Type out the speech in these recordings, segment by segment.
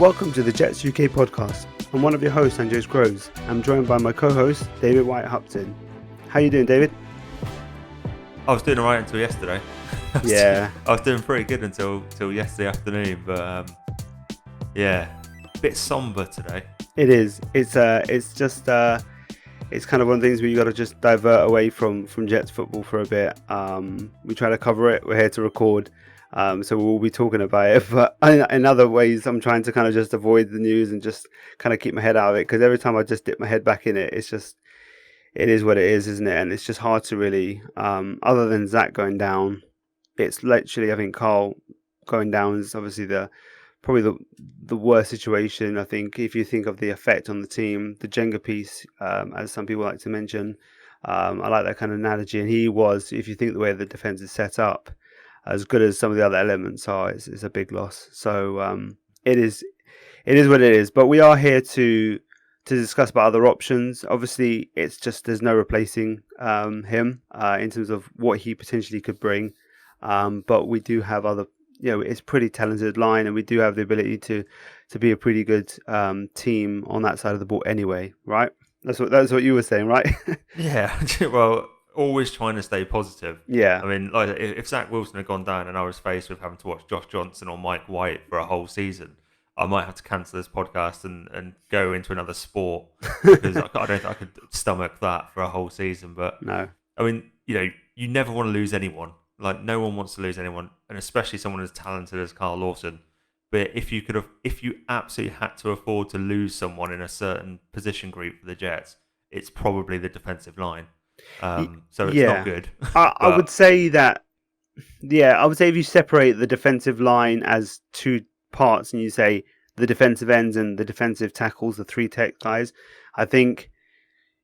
Welcome to the Jets UK podcast. I'm one of your hosts, Andres Groves. I'm joined by my co-host, David Wyatt-Hupton. How you doing, David? I was doing all right until yesterday. Yeah. I was doing pretty good until yesterday afternoon, but yeah, a bit somber today. It is. It's just it's kind of one of the things where you got to just divert away from Jets football for a bit. We try to cover it. We're here to record. So we'll be talking about it, but in other ways, I'm trying to kind of just avoid the news and just kind of keep my head out of it, because every time I just dip my head back in it, it is what it is, isn't it? And it's just hard to really, other than Zach going down, it's literally, I think Carl going down is obviously probably the worst situation. I think if you think of the effect on the team, the Jenga piece, as some people like to mention, I like that kind of analogy. And he was, if you think the way the defense is set up, as good as some of the other elements are, it's a big loss. So it is what it is. But we are here to discuss about other options. Obviously, it's just there's no replacing him in terms of what he potentially could bring. But we do have other, it's a pretty talented line, and we do have the ability to be a pretty good team on that side of the ball anyway, right? That's what you were saying, right? Yeah, well, always trying to stay positive. Yeah. I mean, like if Zach Wilson had gone down and I was faced with having to watch Josh Johnson or Mike White for a whole season, I might have to cancel this podcast and go into another sport, because I don't think I could stomach that for a whole season. But No. I mean, you never want to lose anyone. Like, no one wants to lose anyone, and especially someone as talented as Carl Lawson. But if you absolutely had to afford to lose someone in a certain position group for the Jets, it's probably the defensive line. So it's not good. I would say that. Yeah, I would say if you separate the defensive line as two parts, and you say the defensive ends and the defensive tackles, the three tech guys, I think,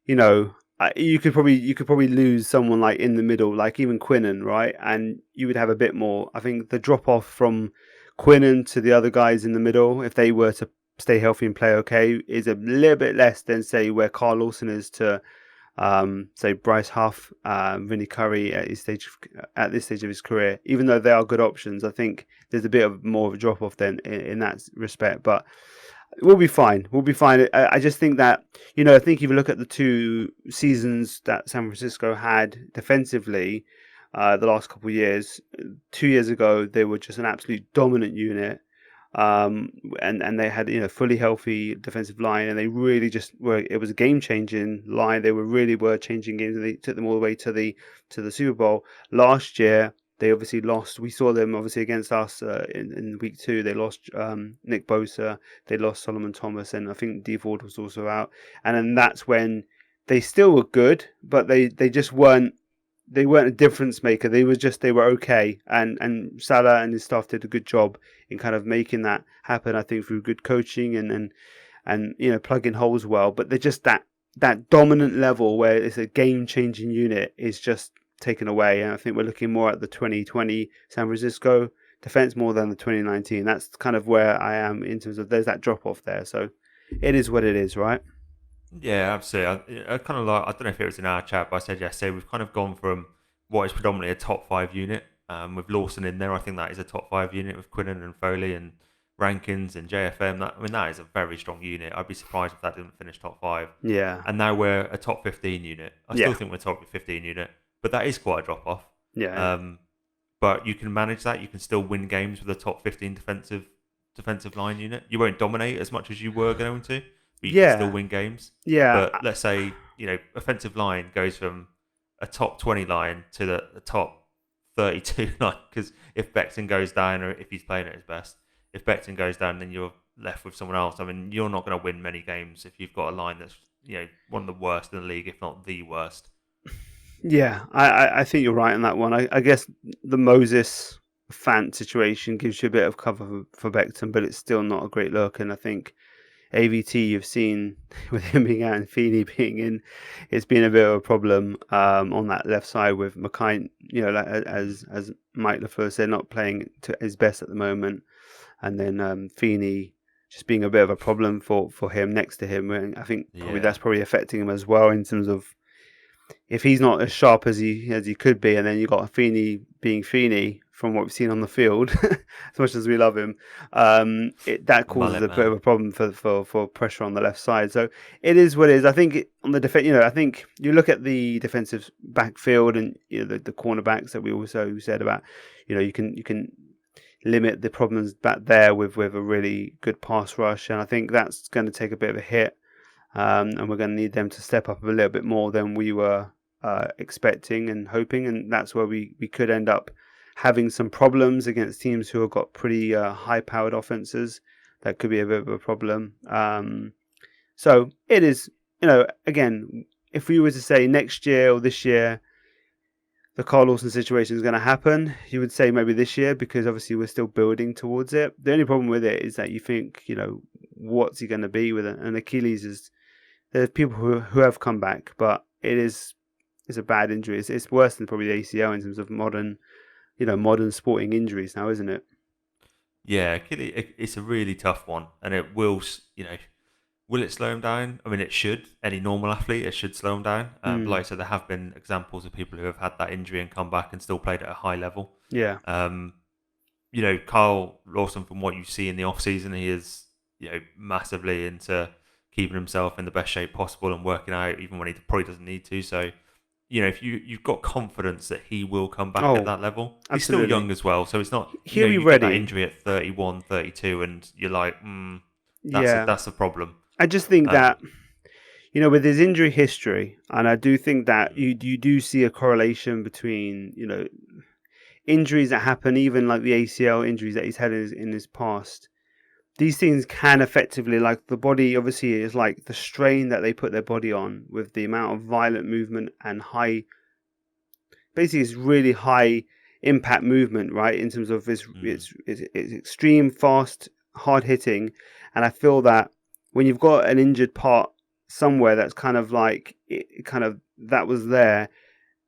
you could probably lose someone like in the middle, like even Quinnen, right? And you would have a bit more. I think the drop off from Quinnen to the other guys in the middle, if they were to stay healthy and play okay, is a little bit less than, say, where Carl Lawson is to say Bryce Huff, Vinny Curry at this stage of his career. Even though they are good options, I think there's a bit of more of a drop off then in that respect. But we'll be fine. I just think that, I think if you look at the two seasons that San Francisco had defensively, the last couple of years, 2 years ago, they were just an absolute dominant unit. And they had, fully healthy defensive line, and they really just were. It was a game-changing line. They were changing games, and they took them all the way to the Super Bowl. Last year, they obviously lost. We saw them obviously against us in week 2. They lost Nick Bosa, they lost Solomon Thomas, and I think D Ford was also out. And then that's when they still were good, but they just weren't. They weren't a difference maker. They were okay, and Salah and his staff did a good job in kind of making that happen. I think through good coaching and plugging holes well. But they're just that dominant level where it's a game changing unit is just taken away. And I think we're looking more at the 2020 San Francisco defense more than the 2019. That's kind of where I am in terms of there's that drop off there. So it is what it is, right? Yeah, absolutely. I kind of like, I don't know if it was in our chat, but I said yesterday we've kind of gone from what is predominantly a top 5 unit, with Lawson in there. I think that is a top 5 unit with Quinnen and Foley and Rankins and JFM. That is a very strong unit. I'd be surprised if that didn't finish top 5. Yeah. And now we're a top 15 unit. I still think we're a top 15 unit, but that is quite a drop off. Yeah. But you can manage that. You can still win games with a top 15 defensive line unit. You won't dominate as much as you were going to. But you can still win games. Yeah. But let's say, offensive line goes from a top 20 line to the top 32 line. Because if Becton goes down, or if he's playing at his best, if Becton goes down, then you're left with someone else. I mean, you're not going to win many games if you've got a line that's, one of the worst in the league, if not the worst. Yeah, I think you're right on that one. I guess the Moses Fant situation gives you a bit of cover for Becton, but it's still not a great look. And I think AVT you've seen with him being out and Feeney being in, it's been a bit of a problem on that left side with McKay, as Mike LaFleur said, not playing to his best at the moment, and then Feeney just being a bit of a problem for him next to him. And I think that's probably affecting him as well in terms of if he's not as sharp as he could be, and then you got Feeney being Feeney from what we've seen on the field, as much as we love him, that causes a bit of a problem for pressure on the left side. So it is what it is. I think on the defense, I think you look at the defensive backfield and the cornerbacks that we also said about, you can limit the problems back there with a really good pass rush, and I think that's going to take a bit of a hit, and we're going to need them to step up a little bit more than we were expecting and hoping, and that's where we could end up having some problems against teams who have got pretty high-powered offenses. That could be a bit of a problem. So it is, again, if we were to say next year or this year, the Carl Lawson situation is going to happen, you would say maybe this year, because obviously we're still building towards it. The only problem with it is that you think, what's he going to be with it? And Achilles is, there's people who have come back, but it's a bad injury. It's worse than probably the ACL in terms of modern sporting injuries now, isn't it? Yeah, Achilles, it's a really tough one, and it will, will it slow him down? I mean, it should. Any normal athlete, it should slow him down. But like I said, there have been examples of people who have had that injury and come back and still played at a high level. Yeah. Carl Lawson, from what you see in the off season, he is, massively into keeping himself in the best shape possible and working out, even when he probably doesn't need to. So, if you've got confidence that he will come back at that level. He's absolutely. still young as well, so it's not. He'll be you ready. Get that injury at 31, 32, and you're like, that's a problem. I just think that, with his injury history, and I do think that you do see a correlation between, injuries that happen, even like the ACL injuries that he's had in his past. These things can effectively, like the body, obviously, is like the strain that they put their body on with the amount of violent movement and basically it's really high impact movement, right? In terms of it's extreme, fast, hard hitting. And I feel that when you've got an injured part somewhere that's kind of like, that was there,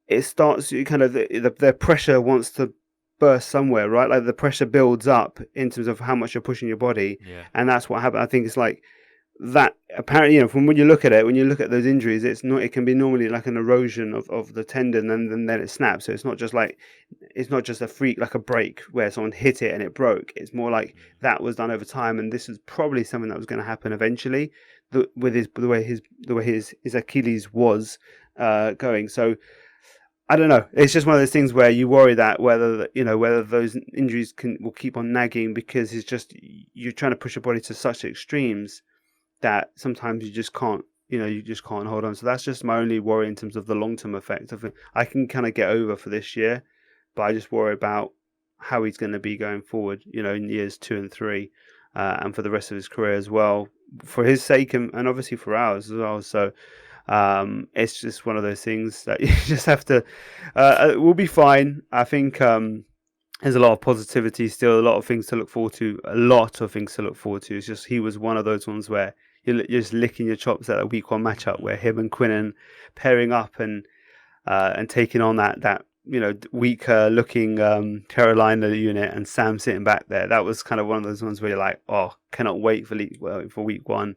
it starts, the pressure wants to burst somewhere, right? Like the pressure builds up in terms of how much you're pushing your body, and that's what happened. I think it's like that. Apparently, from when you look at those injuries, it can be normally like an erosion of the tendon, and then it snaps. So it's not just a freak, like a break where someone hit it and it broke. It's more like that was done over time, and this is probably something that was going to happen eventually. With the way his Achilles was going. So I don't know. It's just one of those things where you worry that whether those injuries will keep on nagging, because it's just you're trying to push your body to such extremes that sometimes you just can't hold on. So that's just my only worry in terms of the long-term effect of it. I can kind of get over for this year, but I just worry about how he's going to be going forward, in years 2 and 3, and for the rest of his career as well, for his sake and obviously for ours as well. So it's just one of those things that you just have to. We'll be fine. I think there's a lot of positivity still, a lot of things to look forward to. It's just he was one of those ones where you're just licking your chops at a week 1 matchup where him and Quinnen pairing up and taking on that weaker looking Carolina unit, and Sam sitting back there. That was kind of one of those ones where you're like, oh, cannot wait for week 1.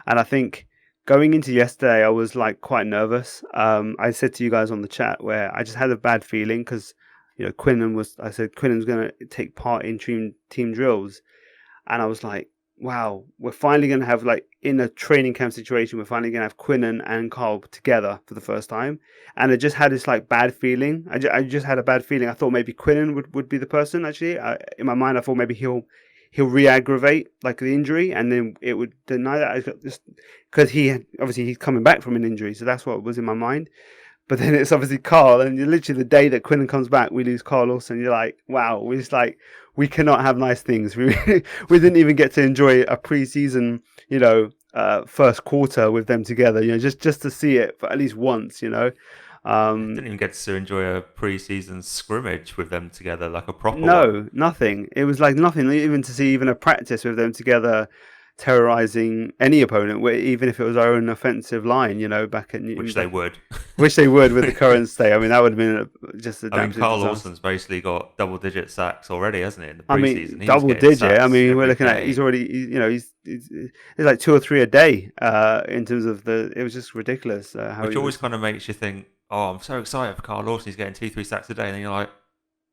And I think going into yesterday, I was like quite nervous. I said to you guys on the chat where I just had a bad feeling because, Quinnen's going to take part in team drills. And I was like, wow, we're finally going to have, like, in a training camp situation, we're finally going to have Quinnen and Carl together for the first time. And I just had this like bad feeling. I just had a bad feeling. I thought maybe Quinnen would be the person, actually. In my mind, I thought maybe he'll re-aggravate like the injury, and then it would deny that. Just because he's coming back from an injury, so that's what was in my mind. But then it's obviously Carl, and literally the day that Quinnen comes back, we lose Carl Lawson. You're like, wow, we cannot have nice things. We didn't even get to enjoy a pre-season, first quarter with them together. Just to see it for at least once. Didn't even get to enjoy a pre-season scrimmage with them together, like a proper one. Nothing. It was like nothing, even to see even a practice with them together, terrorizing any opponent, even if it was our own offensive line, back at which they would with the current state. I mean, that would have been just a Carl Lawson's basically got double-digit sacks already, hasn't he? In the preseason, double-digit. I mean, we're looking at he's already, he's like 2 or 3 a day in terms of it was just ridiculous. Which always kind of makes you think, oh, I'm so excited for Carl Lawson. He's getting 2-3 sacks a day, and then you're like,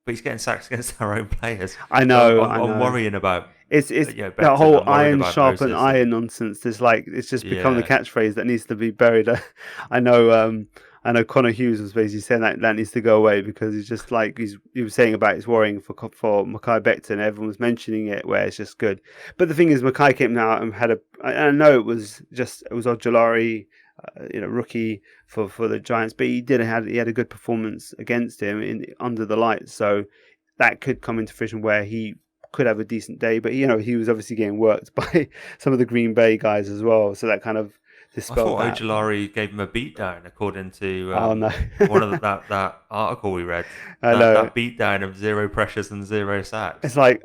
but he's getting sacks against our own players. I So know, I I'm know. worrying about It's that Becton. whole I'm worried iron about sharpen Moses. iron nonsense. It's just become the Yeah, catchphrase that needs to be buried. I know. I know Connor Hughes was basically saying that needs to go away because he's just like he was saying about his worrying for Mackay Becton. Everyone was mentioning it where it's just good. But the thing is, Mackay came out and had I know it was Ojolari, rookie for the Giants, but he had a good performance against him under the lights. So that could come into fruition where he could have a decent day, but he was obviously getting worked by some of the Green Bay guys as well. So that kind of I dispelled thought that. Ojolari gave him a beatdown, according to Oh no, one of that article we read. I That know. that beatdown of 0 pressures and 0 sacks. It's like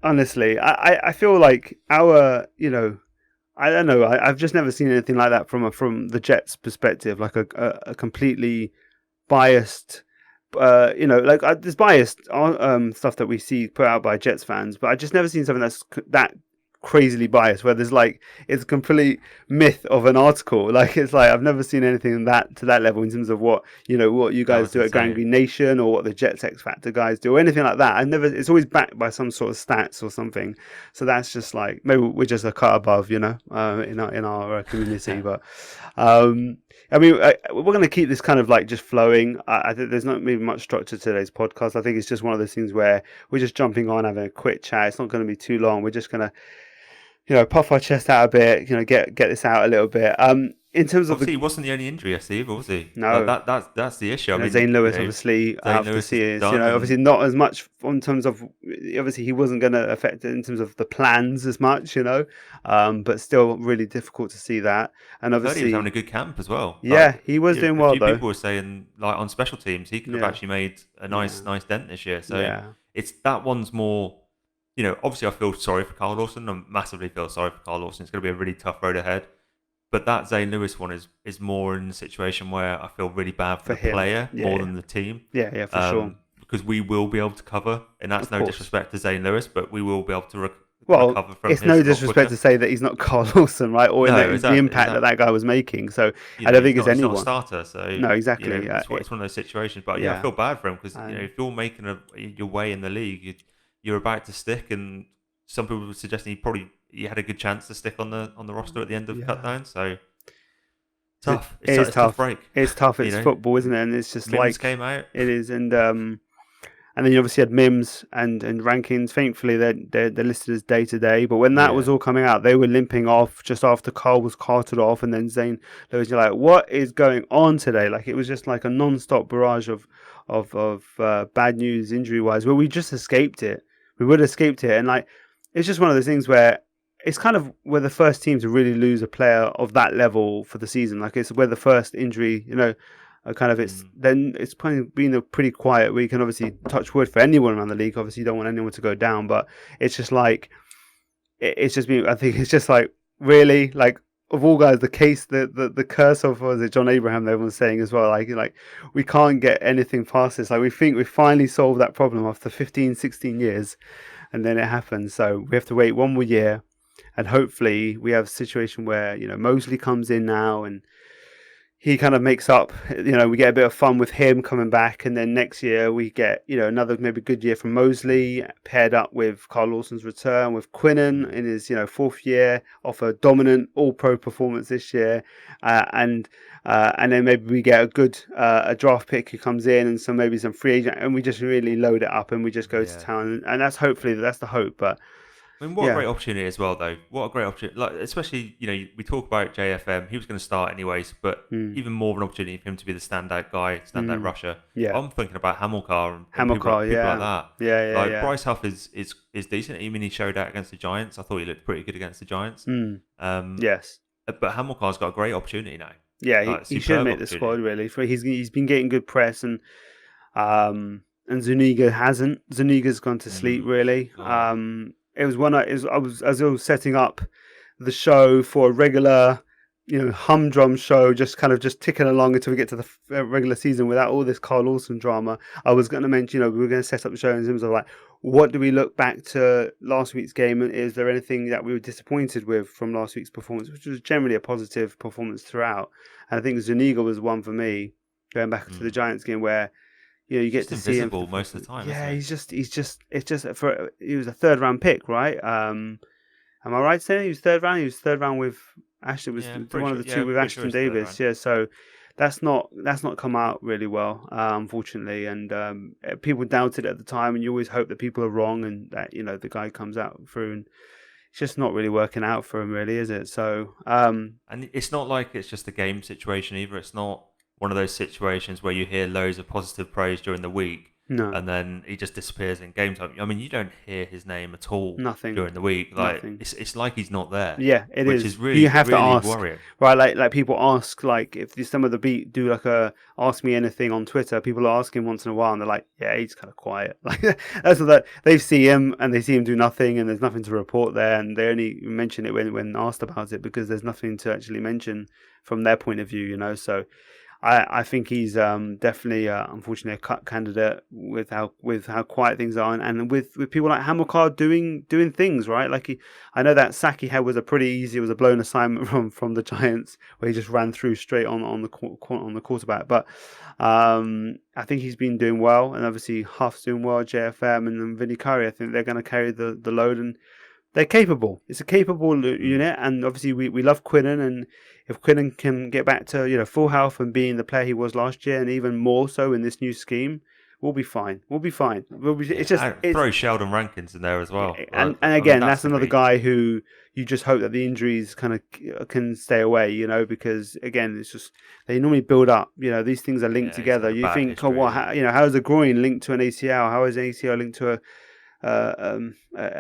honestly, I feel like I don't know. I've just never seen anything like that from the Jets' perspective, like a completely biased. Like there's biased stuff that we see put out by Jets fans, but I just never seen something that crazily biased where there's like it's a complete myth of an article. Like it's like I've never seen anything to that level in terms of what you That guys was do at Grand insane. Green Nation or what the Jets X Factor guys do or anything like that. It's always backed by some sort of stats or something. So that's just like maybe we're just a cut above, in our community, but. I mean, we're going to keep this kind of like just flowing. I think there's not maybe much structure to today's podcast. I think it's just one of those things where we're just jumping on, having a quick chat. It's not going to be too long. We're just going to, puff our chest out a bit, get this out a little bit. In terms of Obviously, he wasn't the only injury yesterday, either, was he? Like, no, that's the issue. I mean, Zane Lewis obviously Zane out for the Lewis is series. done, Obviously not as much in terms of obviously he wasn't going to affect it in terms of the plans as much, but still really difficult to see that. And I heard he was having obviously, a good camp as well. yeah, Like, he was doing a well few though. people were saying, like on special teams, he could have Yeah, actually made a yeah, nice dent this year. So yeah, it's that one's more. Obviously, I feel sorry for Carl Lawson. I massively feel sorry for Carl Lawson. It's going to be a really tough road ahead. But that Zane Lewis one is more in a situation where I feel really bad for the him. player Yeah, more yeah. than the team. Yeah, for sure. Because we will be able to cover, and that's Of no course. disrespect to Zane Lewis, but we will be able to Well, recover from it's his no a lot disrespect quicker. to say that he's not Carl Lawson, right? Or No, the impact that guy was making. So I don't think it's he's not a anyone. starter, so No, exactly. it's one of those situations. But I Yeah. feel bad for him because And if you're making your way in the league, you're about to stick, and some people were suggesting he had a good chance to stick on the roster at the end of yeah. cut down. So tough. It is It's a tough tough. break. It's tough. It's football, isn't it? And it's just Mims came out. it is. And then you obviously had Mims and rankings. Thankfully, they're listed as day to day. But when that was all coming out, they were limping off just after Carl was carted off, and then Zane Lewis. You're like, what is going on today? Like it was just like a non-stop barrage of bad news injury wise. Where we just escaped it. We would have escaped it, and like it's just one of those things where it's kind of where the first team to really lose a player of that level for the season. Like it's where the first injury, it's probably been a pretty quiet week, and obviously touch wood for anyone around the league. Obviously, you don't want anyone to go down, but it's just like it's just been. I think it's just like really like of all guys, the curse of was it John Abraham? Everyone's saying as well. Like we can't get anything past this. Like we think we finally solved that problem after 15, 16 years, and then it happens. So we have to wait one more year. And hopefully we have a situation where, Mosley comes in now and he kind of makes up, we get a bit of fun with him coming back. And then next year we get, another maybe good year from Mosley paired up with Carl Lawson's return with Quinnen in his, fourth year off a dominant all-pro performance this year. And then maybe we get a good a draft pick who comes in and maybe some free agent and we just really load it up and we just go to town. And that's the hope. But I mean, what a great opportunity as well, though. What a great opportunity. Like, especially, we talk about JFM. He was going to start anyways, but even more of an opportunity for him to be the standout guy, standout rusher. Yeah. I'm thinking about Hamilcar and people like that. Yeah. Bryce Huff is decent. I mean, he showed out against the Giants. I thought he looked pretty good against the Giants. Yes. But Hamilcar's got a great opportunity now. Yeah, he should make the squad, really. He's been getting good press and Zuniga hasn't. Zuniga's gone to sleep, really. It was as I was setting up the show for a regular, humdrum show, just ticking along until we get to the regular season without all this Carl Lawson drama. I was going to mention, we were going to set up the show in terms of like, what do we look back to last week's game, and is there anything that we were disappointed with from last week's performance, which was generally a positive performance throughout. And I think Zuniga was one for me, going back to the Giants game where, You know, you He's get just to see him. invisible most of the time, Yeah, isn't it's just for he was a third round pick, right? Am I right saying he was third round? He was third round with Ashton. he? Was Yeah, one of pretty the sure. Yeah, two with pretty sure Ashton it's third Davis. round. Yeah, so that's not come out really well, unfortunately. And people doubted it at the time, and you always hope that people are wrong and that the guy comes out through, and it's just not really working out for him, really, is it? So And it's not like it's just a game situation either. It's not one of those situations where you hear loads of positive praise during the week no, and then he just disappears in game time. I mean, you don't hear his name at all nothing, during the week. Like nothing. it's like he's not there, Yeah, it which is is. You really have to really ask, worrying. right? Like people ask, like if some of the beat do like a ask me anything on Twitter. People are asking once in a while, and they're like, "Yeah, he's kind of quiet." Like that's what they see him and they see him do nothing, and there's nothing to report there, and they only mention it when asked about it because there's nothing to actually mention from their point of view, So I think he's definitely unfortunately a cut candidate with how quiet things are, and with people like Hamilcar doing things right. Like I know that sack he had was a pretty easy, it was a blown assignment from the Giants where he just ran through straight on the quarterback. But I think he's been doing well, and obviously Huff's doing well, JFM and then Vinny Curry. I think they're going to carry the load, and they're capable. It's a capable unit, and obviously we love Quinnen, and if Quinnen can get back to full health and being the player he was last year, and even more so in this new scheme, we'll be fine. We'll be fine. It's just Throw Sheldon Rankins in there as well. and I mean, again, that's gonna another be- guy who you just hope that the injuries kind of can stay away, because again, it's just they normally build up. These things are linked Yeah, he's together. had a You bad think, history, how is a groin linked to an ACL? How is an ACL linked to an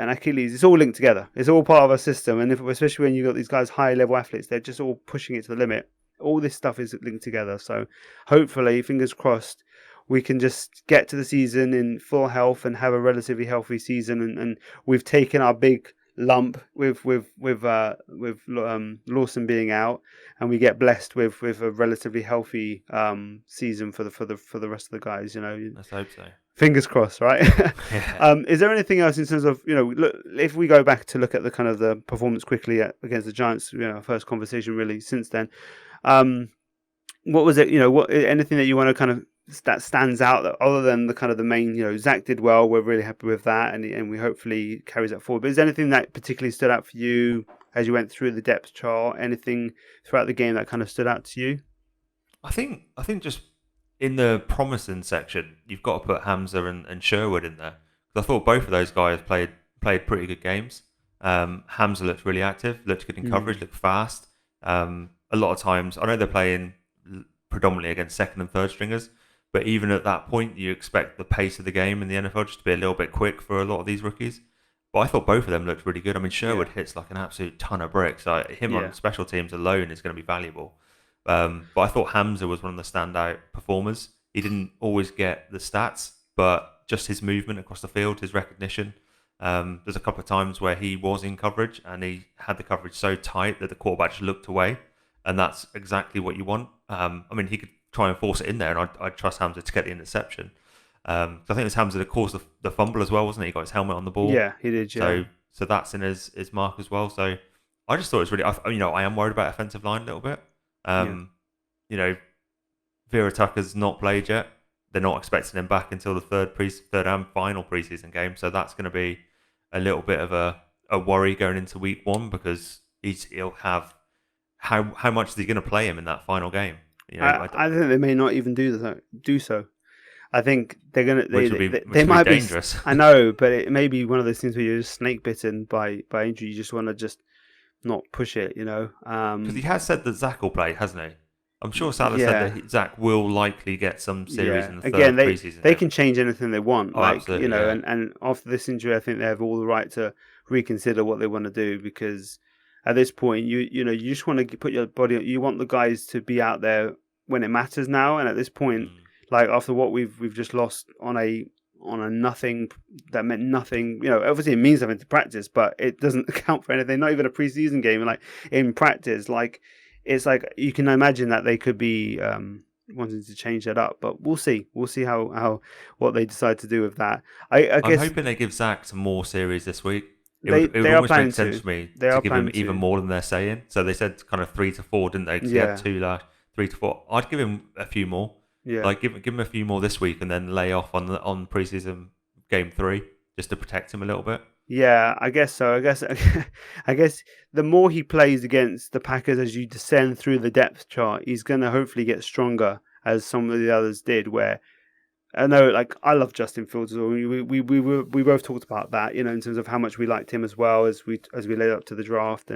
Achilles? It's all linked together. It's all part of a system, and especially when you've got these guys, high level athletes, they're just all pushing it to the limit. All this stuff is linked together. So hopefully, fingers crossed, we can just get to the season in full health and have a relatively healthy season. And we've taken our big lump with Lawson being out, and we get blessed with a relatively healthy season for the rest of the guys. Let's hope so. Fingers crossed, right? Yeah. Is there anything else in terms of look, if we go back to look at the kind of the performance quickly against the Giants, first conversation really since then, what was it? What anything that you want to kind of that stands out that other than the kind of the main? Zach did well. We're really happy with that, and we hopefully carries that forward. But is there anything that particularly stood out for you as you went through the depth chart? Anything throughout the game that kind of stood out to you? I think just in the promising section, you've got to put Hamza and Sherwood in there. Because I thought both of those guys played pretty good games. Hamza looked really active, looked good in coverage, looked fast. A lot of times, I know they're playing predominantly against second and third stringers, but even at that point, you expect the pace of the game in the NFL just to be a little bit quick for a lot of these rookies. But I thought both of them looked really good. I mean, Sherwood hits like an absolute ton of bricks. Him on special teams alone is going to be valuable. But I thought Hamza was one of the standout performers. He didn't always get the stats, but just his movement across the field, his recognition. There's a couple of times where he was in coverage and he had the coverage so tight that the quarterback just looked away, and that's exactly what you want. I mean, he could try and force it in there, and I'd trust Hamza to get the interception. I think it was Hamza that caused the fumble as well, wasn't he? He got his helmet on the ball. Yeah, he did. Yeah. So that's in his mark as well. So I just thought it was really. I am worried about offensive line a little bit. Vera Tucker's not played yet. They're not expecting him back until the third and final preseason game. So that's going to be a little bit of a worry going into week one, because he'll have how much is he going to play him in that final game? I think they may not even do so. I think they're gonna. They might be dangerous. I know, but it may be one of those things where you're just snake bitten by injury. You just want to just not push it, Because he has said that Zach will play, hasn't he? I'm sure Salah said that Zach will likely get some series in the third preseason. They can change anything they want. Absolutely, and after this injury, I think they have all the right to reconsider what they want to do, because at this point, you just want to put your body. You want the guys to be out there when it matters now. And at this point, like after what we've just lost on a nothing that meant nothing. Obviously it means something to practice, but it doesn't count for anything. Not even a preseason game. Like in practice, it's like you can imagine that they could be wanting to change that up. But we'll see. We'll see how what they decide to do with that. I guess I'm hoping they give Zach some more series this week. It would are almost planning make sense to me They to are give him planning even to. more than they're saying. So they said kind of 3 to 4, didn't they? 'Cause he had 2 last, 3 to 4. I'd give him a few more. Yeah. Like give him a few more this week, and then lay off on preseason game 3 just to protect him a little bit. Yeah, I guess so. I guess I guess the more he plays against the Packers as you descend through the depth chart, he's going to hopefully get stronger, as some of the others did. Where I know, like, I love Justin Fields as well. We both talked about that, in terms of how much we liked him as well as we led up to the draft.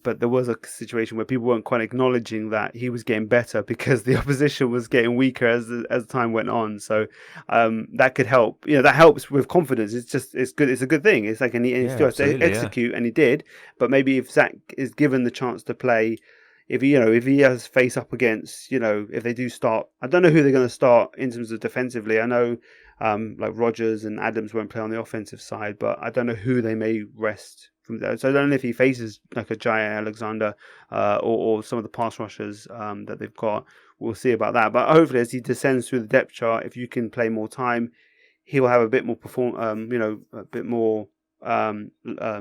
But there was a situation where people weren't quite acknowledging that he was getting better because the opposition was getting weaker as time went on. So that could help. That helps with confidence. It's good. It's a good thing. It's like, and he still has to execute, and he did. But maybe if Zach is given the chance to play, if he has face up against, if they do start, I don't know who they're going to start in terms of defensively. I know like Rodgers and Adams won't play on the offensive side, but I don't know who they may rest from there. So I don't know if he faces like a Jair Alexander or some of the pass rushers that they've got. We'll see about that. But hopefully, as he descends through the depth chart, if you can play more time, he will have a bit more a bit more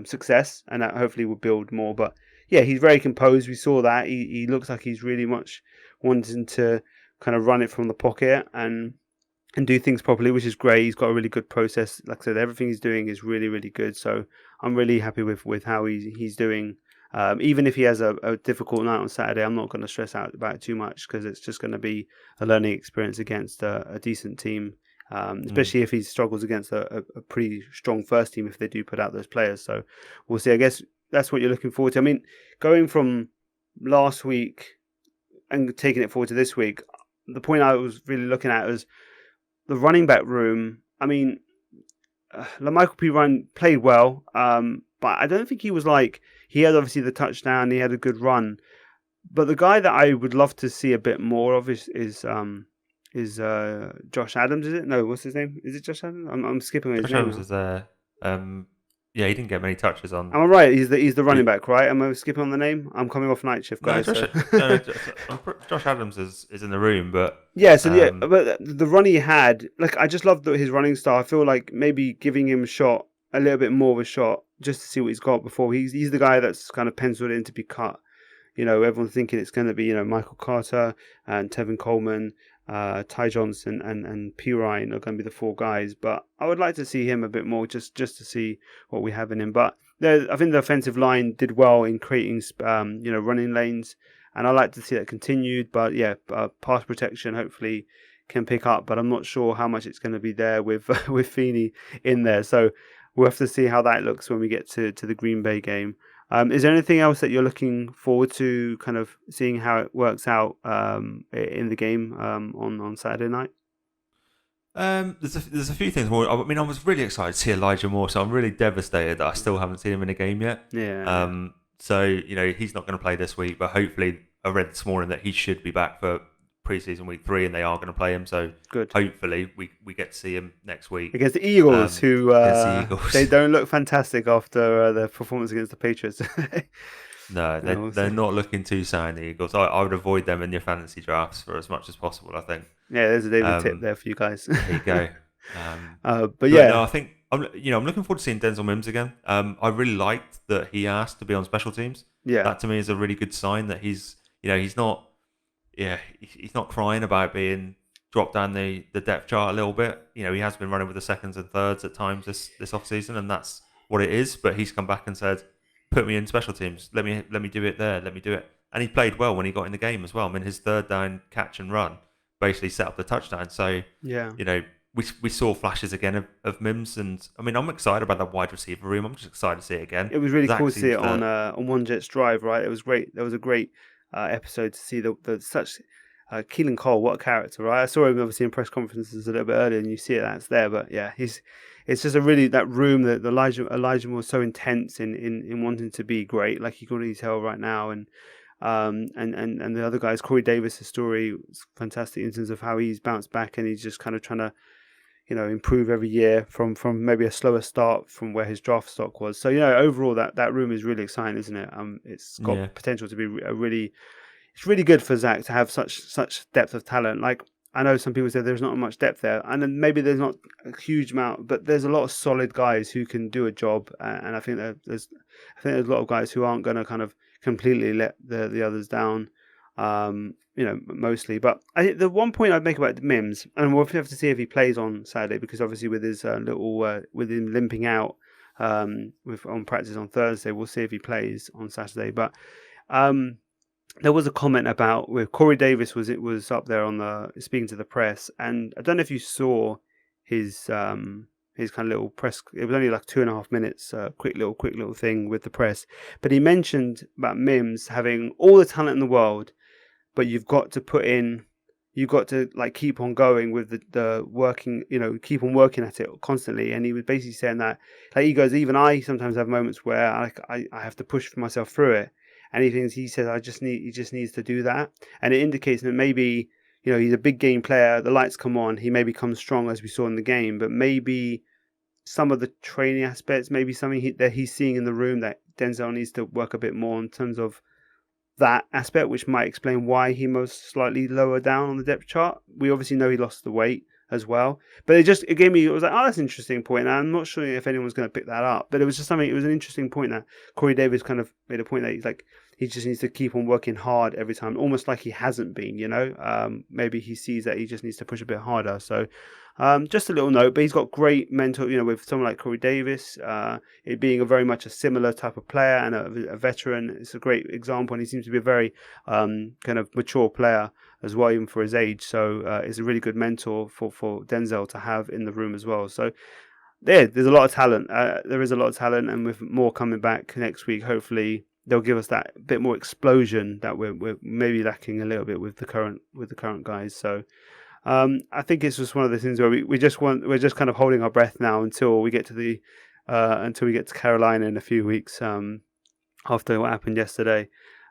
success, and that hopefully will build more. But yeah, he's very composed. We saw that he looks like he's really much wanting to kind of run it from the pocket and do things properly, which is great. He's got a really good process. Like I said, everything he's doing is really, really good. So I'm really happy with how he's doing. Even if he has a difficult night on Saturday, I'm not going to stress out about it too much because it's just going to be a learning experience against a decent team, especially if he struggles against a pretty strong first team if they do put out those players. So we'll see. I guess that's what you're looking forward to. I mean, going from last week and taking it forward to this week, the point I was really looking at was the running back room. I mean, LaMichael P. Ryan played well, but I don't think he was like, he had obviously the touchdown, he had a good run. But the guy that I would love to see a bit more of is Josh Adams, is it? No, what's his name? Is it Josh Adams? I'm skipping his Josh name. Adams is there. Yeah, he didn't get many touches on. Am I right? He's the running back, right? Am I skipping on the name? I'm coming off night shift, guys. Josh Adams is in the room, but yeah. So but the run he had, like, I just love his running style. I feel like maybe giving him a little bit more of a shot, just to see what he's got before. He's the guy that's kind of penciled in to be cut. Everyone's thinking it's going to be Michael Carter and Tevin Coleman, Ty Johnson and P. Ryan are going to be the four guys, but I would like to see him a bit more, just to see what we have in him. But I think the offensive line did well in creating running lanes, and I like to see that continued. But yeah, pass protection hopefully can pick up, but I'm not sure how much it's going to be there with with Feeney in there. So we'll have to see how that looks when we get to the Green Bay game. Is there anything else that you're looking forward to, kind of seeing how it works out in the game on Saturday night? There's a few things more. I mean, I was really excited to see Elijah Moore, so I'm really devastated that I still haven't seen him in a game yet. Yeah. So he's not going to play this week, but hopefully, I read this morning that he should be back for preseason week 3, and they are going to play him. So good. Hopefully, we get to see him next week against the Eagles, who Eagles. They don't look fantastic after their performance against the Patriots. No, they're not looking too sound, the Eagles. I would avoid them in your fantasy drafts for as much as possible, I think. Yeah, there's a David tip there for you guys. There you go. But yeah, no, I think I'm looking forward to seeing Denzel Mims again. I really liked that he asked to be on special teams. Yeah, that to me is a really good sign that he's not crying about being dropped down the depth chart a little bit. He has been running with the seconds and thirds at times this off season, and that's what it is. But he's come back and said, "Put me in special teams. Let me do it there. Let me do it." And he played well when he got in the game as well. I mean, his third down catch and run basically set up the touchdown. So yeah, we saw flashes again of Mims, and I mean, I'm excited about that wide receiver room. I'm just excited to see it again. It was really cool to see it on One Jet's Drive, right? It was great. There was a great episode to see the such Keelan Cole, what a character, right? I saw him obviously in press conferences a little bit earlier, and you see that's there. But yeah, it's just a really, that room that Elijah was so intense in wanting to be great, like you can really tell right now, and the other guys, Corey Davis' story was fantastic in terms of how he's bounced back and he's just kind of trying to improve every year from maybe a slower start from where his draft stock was. So overall that room is really exciting, isn't it? It's got potential to be it's really good for Zach to have such depth of talent. Like, I know some people say there's not much depth there, and then maybe there's not a huge amount, but there's a lot of solid guys who can do a job, and I think there's a lot of guys who aren't going to kind of completely let the others down. mostly. But the one point I'd make about Mims, and we'll have to see if he plays on Saturday, because obviously with his with him limping out on practice on Thursday, we'll see if he plays on Saturday. But there was a comment about with Corey Davis was up there on the speaking to the press, and I don't know if you saw his kind of little press. It was only like 2.5 minutes, quick little thing with the press. But he mentioned about Mims having all the talent in the world, but you've got to like keep on going with the working, keep on working at it constantly. And he was basically saying that, like, he goes, even I sometimes have moments where I have to push myself through it. And he says, he just needs to do that. And it indicates that maybe, he's a big game player. The lights come on. He may become strong, as we saw in the game, but maybe some of the training aspects, maybe something that he's seeing in the room that Denzel needs to work a bit more in terms of that aspect, which might explain why he most slightly lower down on the depth chart. We obviously know he lost the weight as well, but it gave me, it was like, oh, that's an interesting point. And I'm not sure if anyone's going to pick that up, but it was an interesting point that Corey Davis kind of made a point that he's like, he just needs to keep on working hard every time, almost like he hasn't been, maybe he sees that he just needs to push a bit harder. So just a little note, but he's got great mental, with someone like Corey Davis, it being a very much a similar type of player and a veteran. It's a great example, and he seems to be a very kind of mature player as well, even for his age. So it's a really good mentor for Denzel to have in the room as well. So there's a lot of talent. There is a lot of talent, and with more coming back next week, hopefully they'll give us that bit more explosion that we're maybe lacking a little bit with the current guys. So I think it's just one of the things where we're just kind of holding our breath now until we get to Carolina in a few weeks after what happened yesterday.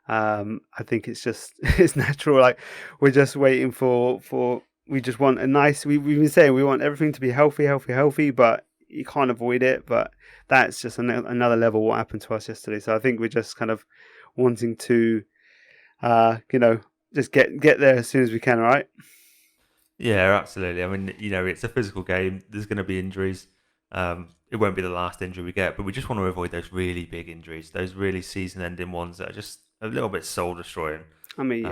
I think it's natural. Like, we're just waiting for we just want a nice. We've been saying we want everything to be healthy, but you can't avoid it. But that's just another level what happened to us yesterday. So I think we're just kind of wanting to, just get there as soon as we can. All right. Yeah, absolutely. I mean, it's a physical game. There's going to be injuries. It won't be the last injury we get, but we just want to avoid those really big injuries, those really season-ending ones that are just a little bit soul-destroying. I mean,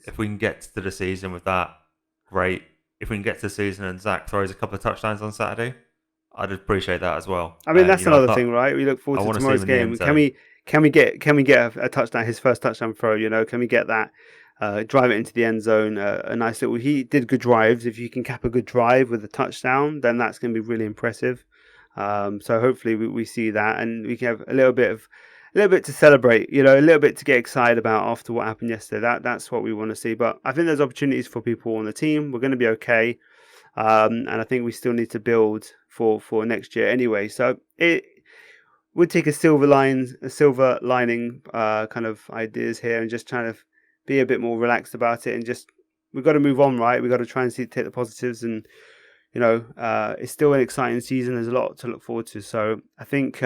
if we can get to the season with that, great. If we can get to the season and Zach throws a couple of touchdowns on Saturday, I'd appreciate that as well. I mean, that's another thing, right? We look forward to tomorrow's game. Can we get a touchdown? His first touchdown throw. Can we get that? Drive it into the end zone. A nice little. He did good drives. If you can cap a good drive with a touchdown, then that's going to be really impressive. So hopefully we see that, and we can have a little bit to celebrate. A little bit to get excited about after what happened yesterday. That's what we want to see. But I think there's opportunities for people on the team. We're going to be okay, and I think we still need to build for next year anyway. So it would take a silver lining kind of ideas here, and just trying to be a bit more relaxed about it, and just we've got to move on, right? We've got to try and take the positives, and it's still an exciting season. There's a lot to look forward to. So I think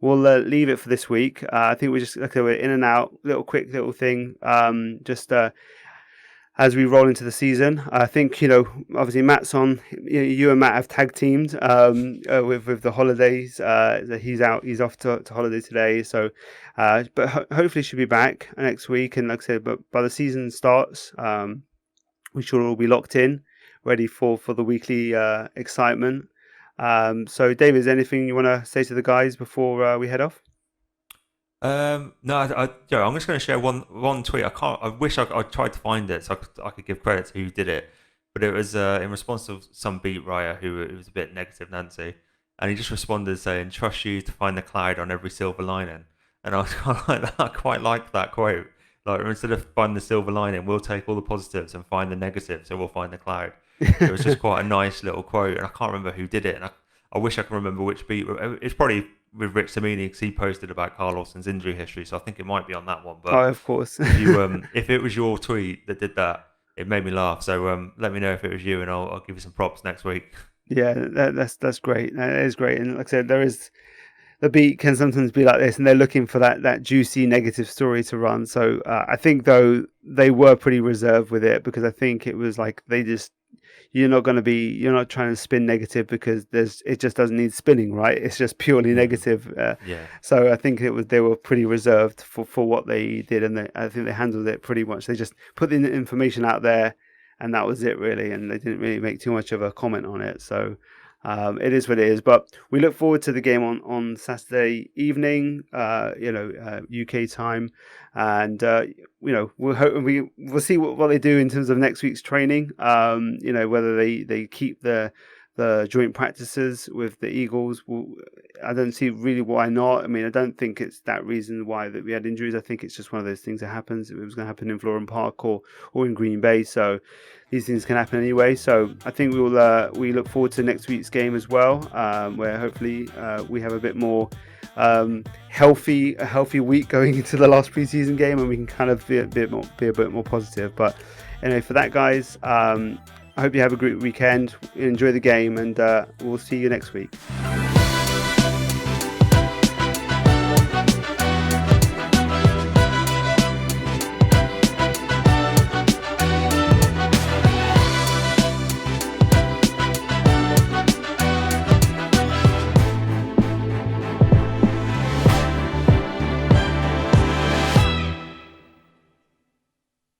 we'll leave it for this week. I think we're in and out, quick little thing. As we roll into the season, I think obviously Matt's on. You and Matt have tag teamed with the holidays. He's off to holiday today. So, but hopefully she'll be back next week. And like I said, but by the season starts, we should all be locked in, ready for the weekly excitement. So, David, is there anything you want to say to the guys before we head off? No, I'm just going to share one tweet. I wish I tried to find it so I could give credit to who did it, but it was in response to some beat writer who was a bit negative Nancy, and he just responded saying, "Trust you to find the cloud on every silver lining," and I was quite like that quote. Like, instead of finding the silver lining, we'll take all the positives and find the negatives, so we'll find the cloud. It was just quite a nice little quote, and I can't remember who did it, and I wish I could remember which beat. It's probably with Rich Samini, because he posted about Carl Lawson's injury history, so I think it might be on that one. But of course. if it was your tweet that did that, it made me laugh. So let me know if it was you, and I'll give you some props next week. Yeah, that's great. That is great. And like I said, the beat can sometimes be like this, and they're looking for that juicy negative story to run. So I think though they were pretty reserved with it, because I think it was like they just you're not trying to spin negative because it just doesn't need spinning, right? It's just purely negative. Yeah. So I think they were pretty reserved for what they did, and I think they handled it pretty much. They just put the information out there, and that was it really, and they didn't really make too much of a comment on it. So it is what it is. But we look forward to the game on Saturday evening, UK time, and we'll see what they do in terms of next week's training. Whether they keep the joint practices with the Eagles. I don't see really why not. I mean, I don't think it's that reason why that we had injuries. I think it's just one of those things that happens. It was going to happen in Florham Park or in Green Bay. So these things can happen anyway. So I think we look forward to next week's game as well, where hopefully we have a bit more healthy week going into the last preseason game, and we can kind of be a bit more positive. But anyway, for that, guys, I hope you have a great weekend, enjoy the game, and we'll see you next week.